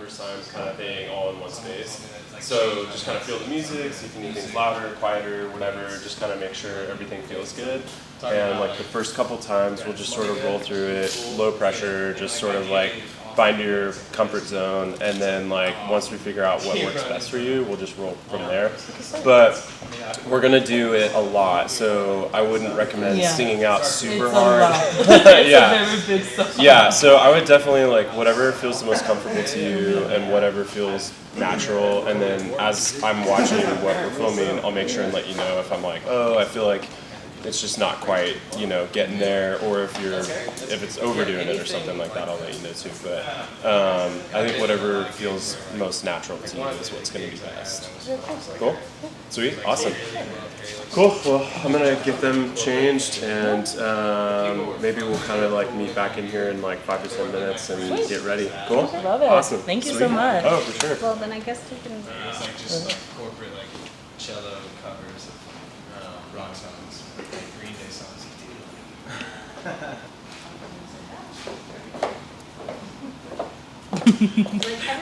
first time kind of thing all in one space. So just kind of feel the music, see if you need things louder, quieter, whatever, just kind of make sure everything feels good. And like the first couple times we'll just sort of roll through it, low pressure, just sort of like find your comfort zone, and then like once we figure out what works best for you, we'll just roll from there. But we're gonna do it a lot, so I wouldn't recommend singing out super hard. Yeah, so I would definitely like whatever feels the most comfortable to you and whatever feels natural, and then as I'm watching what we're filming, I'll make sure and let you know if I'm like, oh, I feel like it's just not quite, you know, getting there, or if it's overdoing it or something like that, I'll let you know too. But I think whatever feels most natural to you is what's going to be best. Cool? Sweet? Awesome. Cool. Well, I'm going to get them changed, and maybe we'll kind of like meet back in here in like 5 or 10 minutes and get ready. Cool? Love it. Awesome. Thank you so much. Oh, for sure. Well, then I guess we can... It's like just like corporate like cello covers of rock songs, like Green Day songs.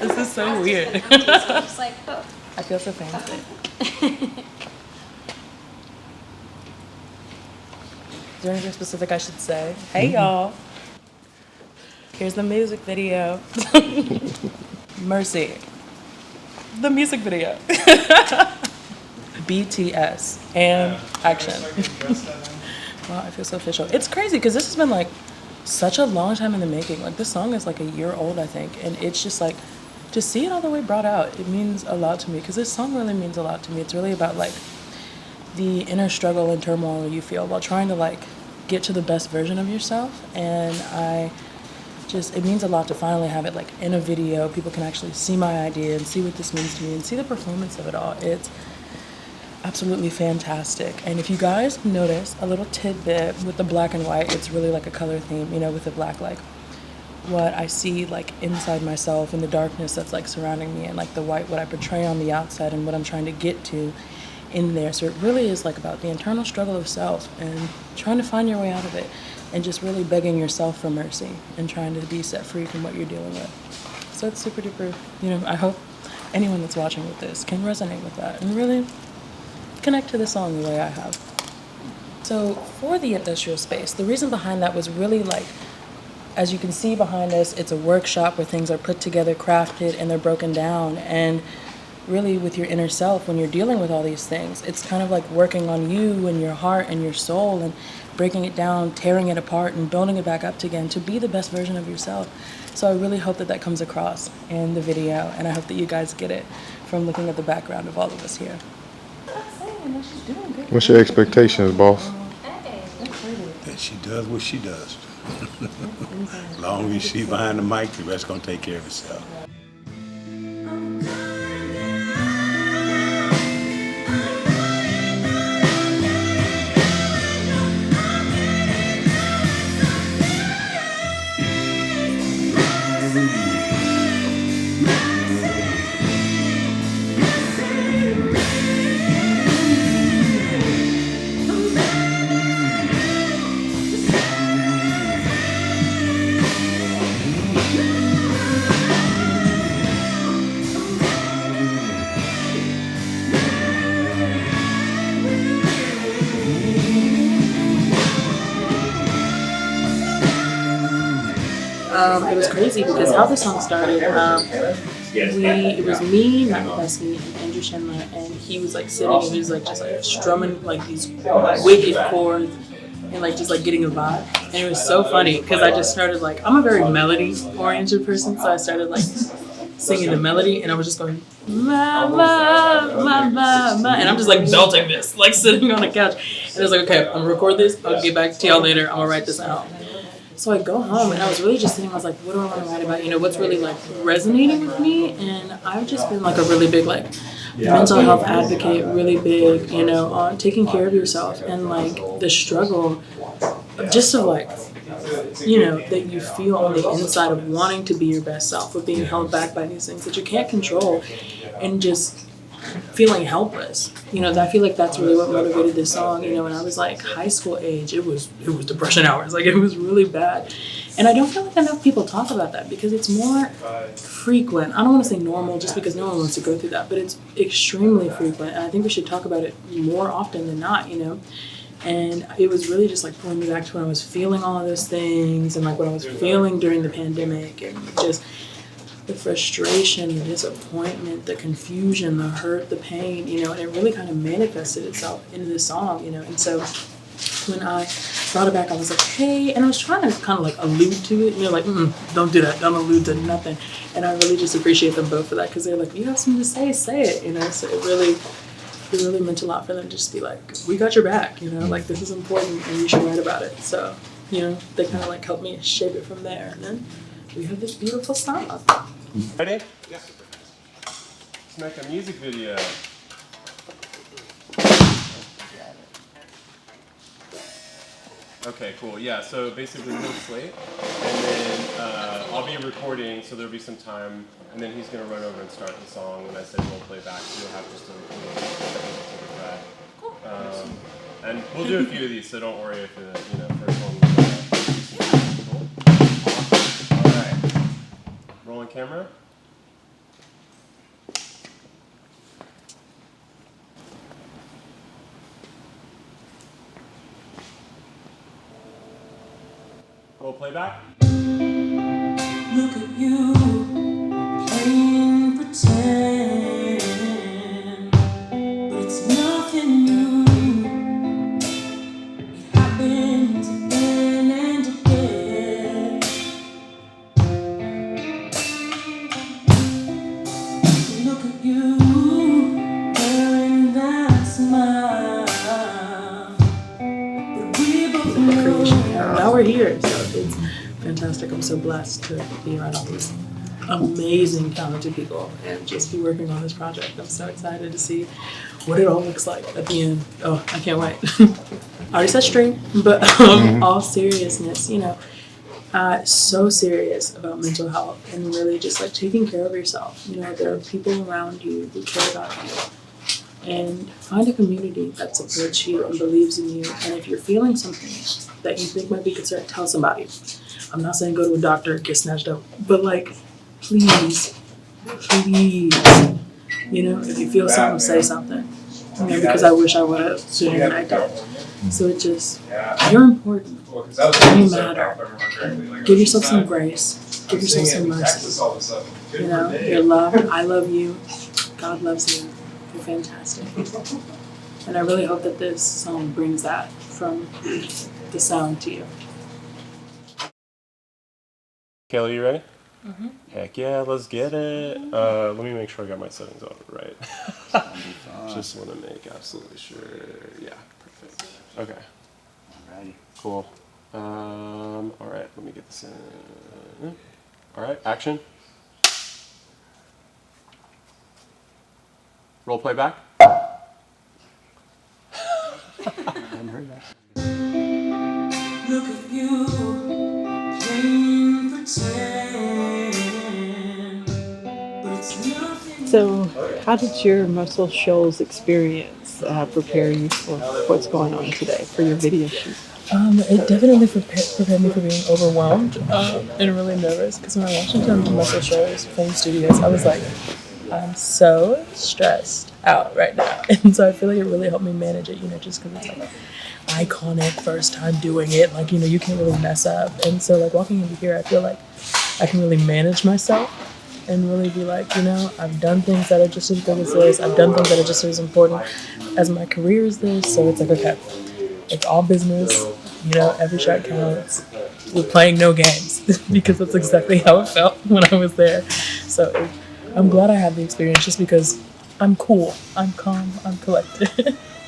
This is so weird. Just like, oh. I feel so fancy. Is there anything specific I should say? Hey y'all. Here's the music video. Mercy. The music video. BTS and action. Wow, I feel so official. It's crazy because this has been like such a long time in the making. Like this song is like a year old, I think, and it's just like to see it all the way brought out, it means a lot to me because this song really means a lot to me. It's really about like the inner struggle and turmoil you feel while trying to like get to the best version of yourself. And it means a lot to finally have it like in a video. People can actually see my idea and see what this means to me and see the performance of it all. It's absolutely fantastic. And if you guys notice a little tidbit with the black and white, it's really like a color theme, you know, with the black, like what I see like inside myself and the darkness that's like surrounding me, and like the white, what I portray on the outside and what I'm trying to get to in there. So it really is like about the internal struggle of self and trying to find your way out of it, and just really begging yourself for mercy and trying to be set free from what you're dealing with. So it's super duper, you know, I hope anyone that's watching with this can resonate with that and really connect to the song the way I have. So for the industrial space, the reason behind that was really like, as you can see behind us, it's a workshop where things are put together, crafted, and they're broken down. And really with your inner self, when you're dealing with all these things, it's kind of like working on you and your heart and your soul and breaking it down, tearing it apart, and building it back up again to be the best version of yourself. So I really hope that that comes across in the video, and I hope that you guys get it from looking at the background of all of us here. What's your expectations, boss? That she does what she does. As long as she's behind the mic, the rest gonna take care of itself. It was crazy because how the song started, it was me, Matt Lebeski, and Andrew Schindler, and he was like sitting and he was like just like strumming like these wicked chords and like just like getting a vibe. And it was so funny because I just started like, I'm a very melody oriented person, so I started like singing the melody and I was just going ma ma ma ma ma, and I'm just like belting this, like sitting on a couch. And I was like, okay, I'm gonna record this, I'll get back to y'all later, I'm gonna write this out. So I go home and I was really just sitting, I was like, what do I want to write about? You know, what's really like resonating with me? And I've just been like a really big like mental health advocate, really big, you know, on taking care of yourself and like the struggle just of like, you know, that you feel on the inside of wanting to be your best self, of being held back by these things that you can't control, and just feeling helpless. You know, I feel like that's really what motivated this song. You know, when I was like high school age, it was depression hours. Like it was really bad. And I don't feel like enough people talk about that because it's more frequent. I don't want to say normal just because no one wants to go through that, but it's extremely frequent. And I think we should talk about it more often than not, you know? And it was really just like pulling me back to when I was feeling all of those things and like what I was feeling during the pandemic and just the frustration, the disappointment, the confusion, the hurt, the pain, you know, and it really kind of manifested itself into this song, you know. And so when I brought it back, I was like, hey, and I was trying to kind of like allude to it, you know, like, don't do that, don't allude to nothing. And I really just appreciate them both for that because they're like, you have something to say it, you know. So it really meant a lot for them to just be like, we got your back, you know, like this is important and you should write about it. So, you know, they kind of like helped me shape it from there. And then we have this beautiful song. Ready? Yeah. Let's make a music video. Okay, cool. Yeah, so basically we'll slate, and then I'll be recording, so there'll be some time, and then he's going to run over and start the song when I say we'll play back, so you'll have just a track. And we'll do a few of these, so don't worry if the first one. Cool. All right. Rolling camera. Roll playback. Look at you, playing pretend, but it's nothing new. It happens again and again. Look at you, wearing that smile. But we both know. Now we're here, so it's fantastic. I'm so blessed to be around all these amazing, talented people and just be working on this project. I'm so excited to see what it all looks like at the end. Oh, I can't wait. I already said string, but all seriousness, you know, so serious about mental health and really just like taking care of yourself. You know, there are people around you who care about you. And find a community that supports you and believes in you. And if you're feeling something that you think might be concerned, tell somebody. I'm not saying go to a doctor, get snatched up, but like, please, you know, if you feel something, say something. You know, because I wish I would have sooner than I did. So it just, you're important. You matter. Give yourself some grace. Give yourself some mercy. You know, you're loved. I love you. God loves you. You're fantastic. And I really hope that this song brings that from the sound to you. Kayla, you ready? Mm-hmm. Heck yeah, let's get it. Let me make sure I got my settings on right. Just want to make absolutely sure. Yeah, perfect. Okay. Alrighty. Cool. All right, let me get this in. All right, action. Roll playback. Look at you, playing pretend, but it's nothing. So, how did your Muscle Shoals experience prepare you for what's going on today for your video shoot? It definitely prepared me for being overwhelmed and really nervous because when I watched it on Muscle Shoals Fame Studios, I was like, I'm so stressed out right now. And so I feel like it really helped me manage it, you know, just because it's like iconic first time doing it. Like, you know, you can't really mess up. And so like walking into here, I feel like I can really manage myself and really be like, you know, I've done things that are just as big as this. I've done things that are just as important as my career is this. So it's like, okay, it's all business. You know, every shot counts. We're playing no games because that's exactly how it felt when I was there. So I'm glad I had the experience just because I'm cool, I'm calm, I'm collected.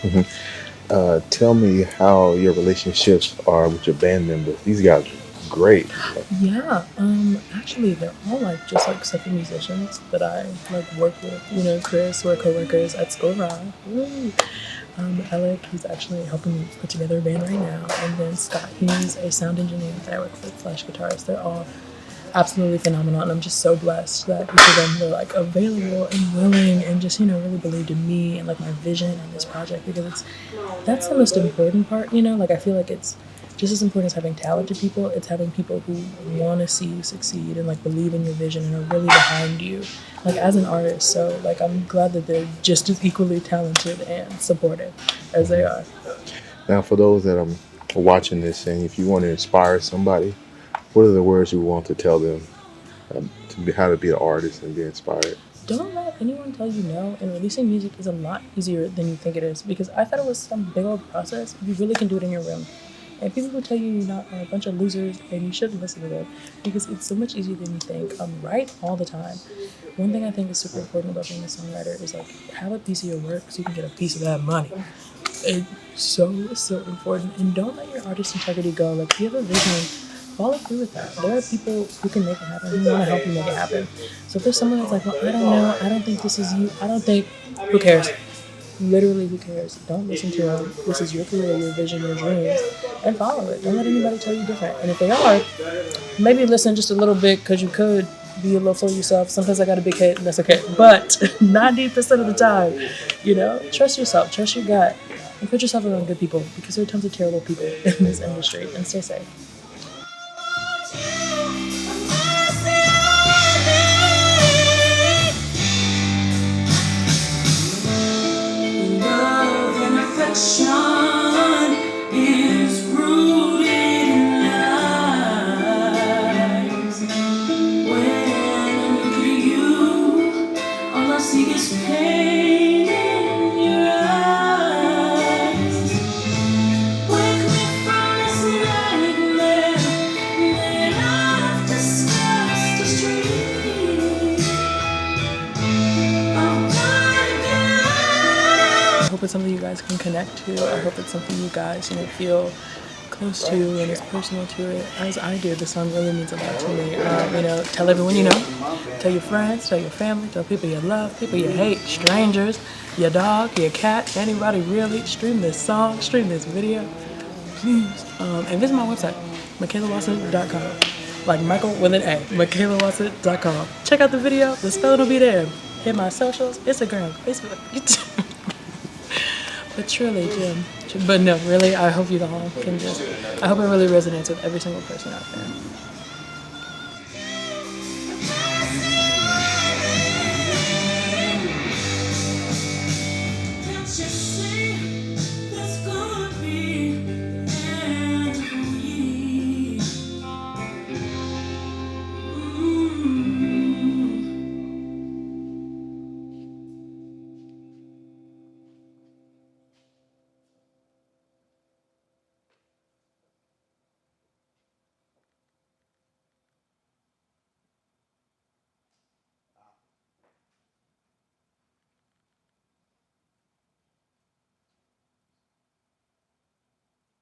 Mm-hmm. Tell me how your relationships are with your band members. These guys are great. Yeah, actually they're all like just like separate musicians that I like work with. You know, Chris, we're co-workers at School of Rock. Alec, he's actually helping me put together a band right now. And then Scott, he's a sound engineer that I work with, Flash guitars. They're all absolutely phenomenal, and I'm just so blessed that each of them were like available and willing and just, you know, really believed in me and like my vision and this project, because that's the most important part, you know. Like I feel like it's just as important as having talented people, it's having people who want to see you succeed and like believe in your vision and are really behind you, like as an artist. So like I'm glad that they're just as equally talented and supportive as they are. Now, for those that are watching this, and if you want to inspire somebody, what are the words you want to tell them to be, how to be an artist and be inspired? Don't let anyone tell you no, and releasing music is a lot easier than you think it is, because I thought it was some big old process. You really can do it in your room. And people who tell you you're not are a bunch of losers and you shouldn't listen to them, because it's so much easier than you think. Write all the time. One thing I think is super important about being a songwriter is like have a piece of your work so you can get a piece of that money. It's so important. And don't let your artist integrity go. Like if you have a vision, follow through with that. There are people who can make it happen, who want to help you make it happen. So if there's someone that's like, well, I don't know, I don't think this is you, I don't think, who cares? Literally, who cares? Don't listen to them. This is your career, your vision, your dreams, and follow it. Don't let anybody tell you different. And if they are, maybe listen just a little bit, because you could be a little full of yourself. Sometimes I got a big head, and that's okay. But 90% of the time, trust yourself, trust your gut, and put yourself around good people, because there are tons of terrible people in this industry. And stay safe. Love and affection is rooted in lies. When I look at you, all I see is pain in your eyes. Wake me from this nightmare that I've discussed the street. I hope it's something you guys can connect to. I hope it's something you guys, feel close to and is personal to it, as I do. The song really means a lot to me. Tell everyone you know. Tell your friends, tell your family, tell people you love, people you hate, strangers, your dog, your cat, anybody really. Stream this song, stream this video, please. And visit my website, MichaelaWatson.com. Like Michael with an A, MichaelaWatson.com. Check out the video, the spelling will be there. Hit my socials, Instagram, Facebook, YouTube. But truly, Jim. But no, really, I hope you all can I hope it really resonates with every single person out there.